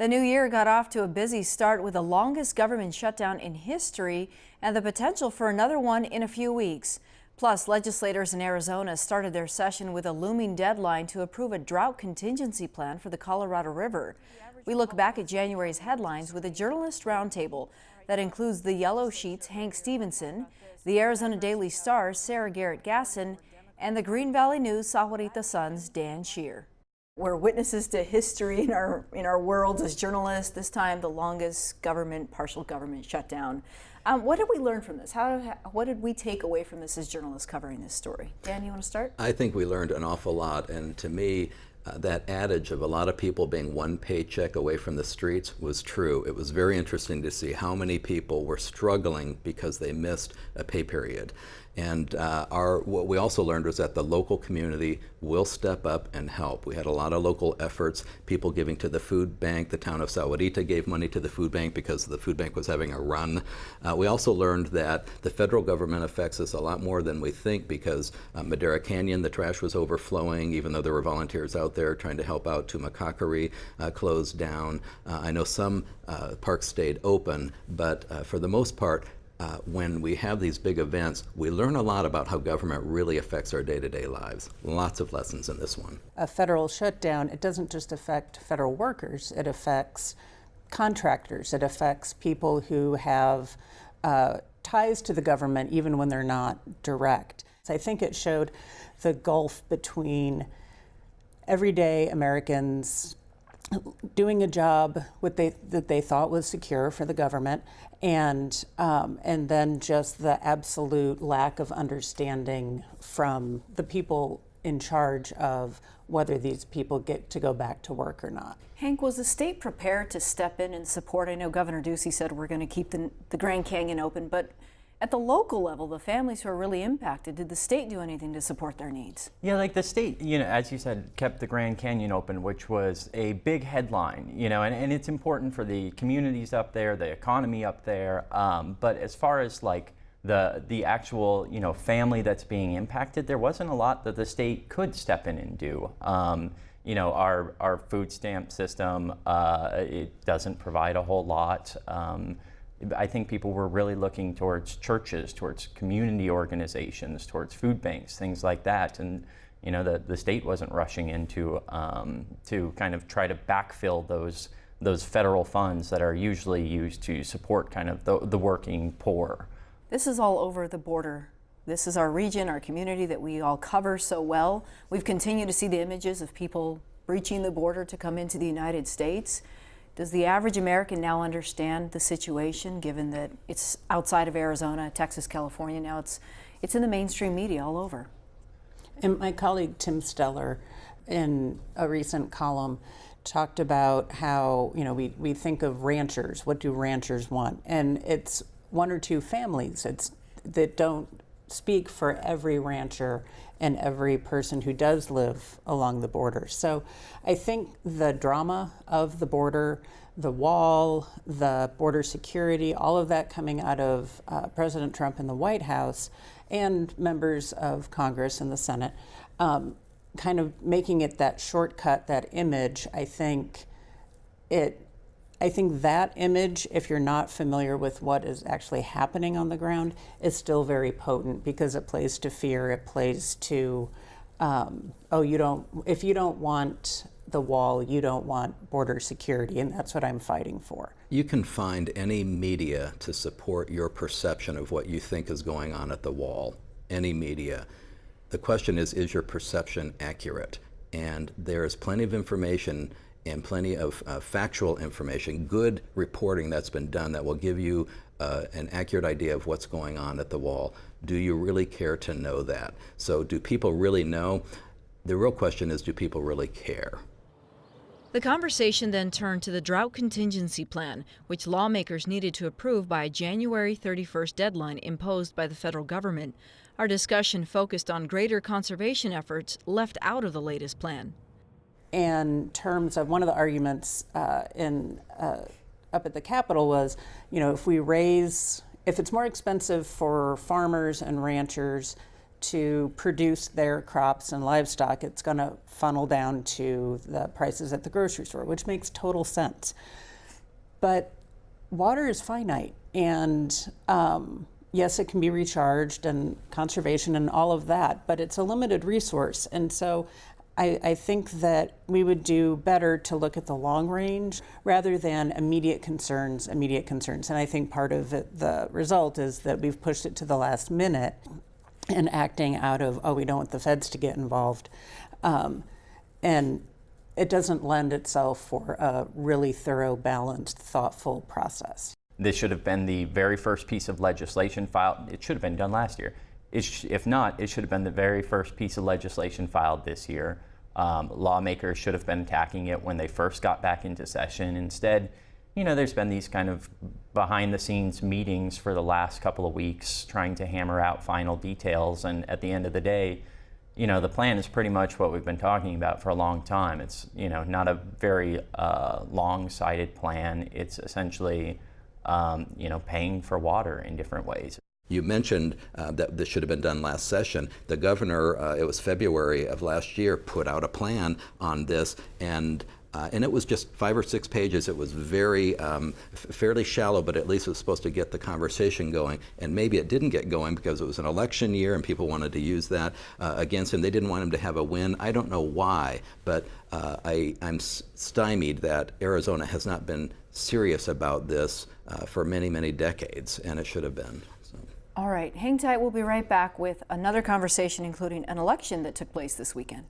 The new year got off to a busy start with the longest government shutdown in history and the potential for another one in a few weeks. Plus, legislators in Arizona started their session with a looming deadline to approve a drought contingency plan for the Colorado River. We look back at January's headlines with a journalist roundtable that includes the Yellow Sheet's Hank Stevenson, the Arizona Daily Star's Sarah Garrett Gasson, and the Green Valley News Sahuarita Sun's Dan Shear. We're witnesses to history in our world as journalists. This time, the longest partial government shutdown. What did we learn from this? What did we take away from this as journalists covering this story? Dan, you want to start? I think we learned an awful lot, and to me, that adage of a lot of people being one paycheck away from the streets was true. It was very interesting to see how many people were struggling because they missed a pay period. And what we also learned was that the local community will step up and help. We had a lot of local efforts, people giving to the food bank. The town of Sahuarita gave money to the food bank because the food bank was having a run. We also learned that the federal government affects us a lot more than we think because Madera Canyon, the trash was overflowing, even though there were volunteers out there trying to help out. Tumacacaree closed down. I know some parks stayed open, but for the most part, when we have these big events, we learn a lot about how government really affects our day-to-day lives. Lots of lessons in this one. A federal shutdown, it doesn't just affect federal workers, it affects contractors, it affects people who have ties to the government even when they're not direct. So I think it showed the gulf between everyday Americans doing a job that they thought was secure for the government, and then just the absolute lack of understanding from the people in charge of whether these people get to go back to work or not. Hank, was the state prepared to step in and support? I know Governor Ducey said we're going to keep the Grand Canyon open, but at the local level, the families who are really impacted, did the state do anything to support their needs? Yeah, like the state, as you said, kept the Grand Canyon open, which was a big headline, and it's important for the communities up there, the economy up there. But as far as like the actual, family that's being impacted, there wasn't a lot that the state could step in and do. Our food stamp system, it doesn't provide a whole lot. I think people were really looking towards churches, towards community organizations, towards food banks, things like that. And the state wasn't rushing in to kind of try to backfill those federal funds that are usually used to support kind of the working poor. This is all over the border. This is our region, our community that we all cover so well. We've continued to see the images of people breaching the border to come into the United States. Does the average American now understand the situation, given that it's outside of Arizona, Texas, California? Now it's in the mainstream media all over. And my colleague Tim Steller, in a recent column, talked about how we think of ranchers. What do ranchers want? And it's one or two families that don't speak for every rancher and every person who does live along the border. So I think the drama of the border, the wall, the border security, all of that coming out of President Trump in the White House and members of Congress and the Senate, kind of making it that shortcut, that image, I think that image, if you're not familiar with what is actually happening on the ground, is still very potent because it plays to fear. It plays to, if you don't want the wall, you don't want border security, and that's what I'm fighting for. You can find any media to support your perception of what you think is going on at the wall, any media. The question is your perception accurate? And there's plenty of information and plenty of factual information, good reporting that's been done that will give you an accurate idea of what's going on at the wall. Do you really care to know that? So do people really know? The real question is, do people really care? The conversation then turned to the drought contingency plan, which lawmakers needed to approve by a January 31st deadline imposed by the federal government. Our discussion focused on greater conservation efforts left out of the latest plan. In terms of one of the arguments up at the Capitol was, if it's more expensive for farmers and ranchers to produce their crops and livestock, it's going to funnel down to the prices at the grocery store, which makes total sense. But water is finite, and yes, it can be recharged and conservation and all of that, but it's a limited resource. And so I think that we would do better to look at the long range rather than immediate concerns. And I think part of it, the result is that we've pushed it to the last minute and acting out of, oh, we don't want the feds to get involved. And it doesn't lend itself for a really thorough, balanced, thoughtful process. This should have been the very first piece of legislation filed. It should have been done last year. If not, it should have been the very first piece of legislation filed this year. Lawmakers should have been attacking it when they first got back into session. Instead, there's been these kind of behind-the-scenes meetings for the last couple of weeks trying to hammer out final details. And at the end of the day, the plan is pretty much what we've been talking about for a long time. It's, not a very long-sighted plan. It's essentially, paying for water in different ways. You mentioned that this should have been done last session. The governor, it was February of last year, put out a plan on this, and it was just 5 or 6 pages. It was very fairly shallow, but at least it was supposed to get the conversation going. And maybe it didn't get going because it was an election year and people wanted to use that against him. They didn't want him to have a win. I don't know why, but I'm stymied that Arizona has not been serious about this for many, many decades, and it should have been. So. All right, hang tight. We'll be right back with another conversation, including an election that took place this weekend.